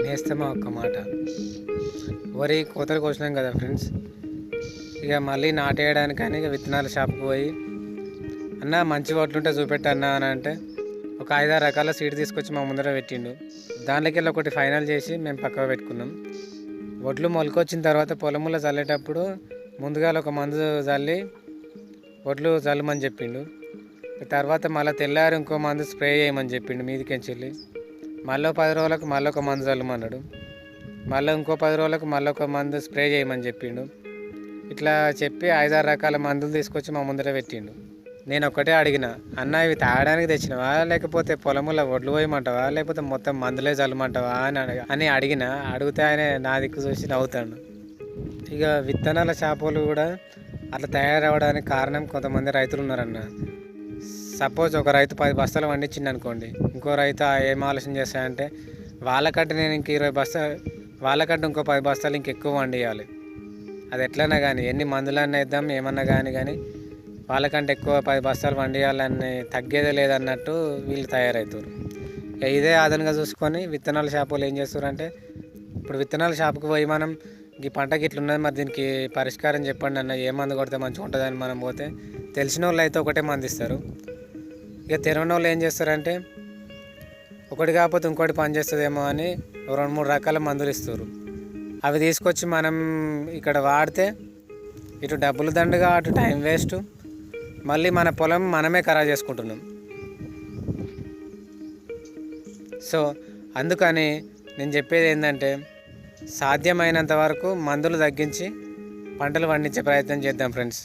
నేస్తమా ఒక్క మాట. వరి కోతలు కోసినాం కదా ఫ్రెండ్స్, ఇక మళ్ళీ నాటేయడానికని ఇక విత్తనాల షాప్కి పోయి, అన్న మంచి వడ్లుంటే చూపెట్టన్నా అని అంటే ఒక 5-6 రకాల సీడ్ తీసుకొచ్చి మా ముందర పెట్టిండు. దాంట్లోకి వెళ్ళి ఒకటి ఫైనల్ చేసి మేము పక్కకు పెట్టుకున్నాం. వడ్లు మొలకొచ్చిన తర్వాత పొలంలో చల్లేటప్పుడు ముందుగా ఒక మందు చల్లి వడ్లు చల్లమని చెప్పిండు. తర్వాత మళ్ళీ తెల్లారి ఇంకో మందు స్ప్రే చేయమని చెప్పిండు మీదికెంచి వెళ్ళి. మళ్ళీ 10 రోజులకు మళ్ళీ ఒక మందు చల్లమన్నాడు. మళ్ళీ ఇంకో 10 రోజులకు మళ్ళీ ఒక మందు స్ప్రే చేయమని చెప్పిండు. ఇట్లా చెప్పి 5-6 రకాల మందులు తీసుకొచ్చి మా ముందర పెట్టిండు. నేను ఒకటే అడిగిన, అన్న ఇవి తాగడానికి తెచ్చినవా లేకపోతే పొలంలో వడ్లు పోయమంటావా లేకపోతే మొత్తం మందులే చల్లమంటావా అని అడిగితే ఆయన నా దిక్కు చూసి నవ్వుతాడు. ఇక విత్తనాల చేపలు కూడా అట్లా తయారవడానికి కారణం కొంతమంది రైతులు ఉన్నారన్న. సపోజ్ ఒక రైతు 10 బస్తాలు పండించింది అనుకోండి, ఇంకో రైతు ఏం ఆలోచన చేస్తాడంటే వాళ్ళకంటే నేను ఇంక 20 బస్తాలు, వాళ్ళకంటే ఇంకో 10 బస్తాలు ఇంకెక్కువ వండియాలి. అది ఎట్లన్నా కానీ ఎన్ని మందులన్నా ఇద్దాం ఏమన్నా కానీ వాళ్ళకంటే ఎక్కువ 10 బస్తాలు వండియాలని తగ్గేదే లేదన్నట్టు వీళ్ళు తయారవుతారు. ఇదే ఆదనంగా చూసుకొని విత్తనాల షాపులు ఏం చేస్తారంటే, ఇప్పుడు విత్తనాల షాపుకి పోయి మనం ఈ పంటకి ఇట్లున్నది మరి దీనికి పరిష్కారం చెప్పండి అన్న, ఏ మందు కొడితే మంచిగా ఉంటుందని మనం పోతే తెలిసిన వాళ్ళు అయితే ఒకటే మందు ఇస్తారు. ఇక తెలియని వాళ్ళు ఏం చేస్తారంటే ఒకటి కాకపోతే ఇంకోటి పని చేస్తుందేమో అని 2-3 రకాల మందులు ఇస్తారు. అవి తీసుకొచ్చి మనం ఇక్కడ వాడితే ఇటు డబ్బులు దండగా అటు టైం వేస్ట్, మళ్ళీ మన పొలం మనమే ఖరాబ్ చేసుకుంటున్నాం. సో అందుకని నేను చెప్పేది ఏంటంటే సాధ్యమైనంత వరకు మందులు తగ్గించి పంటలు పండించే ప్రయత్నం చేద్దాం ఫ్రెండ్స్.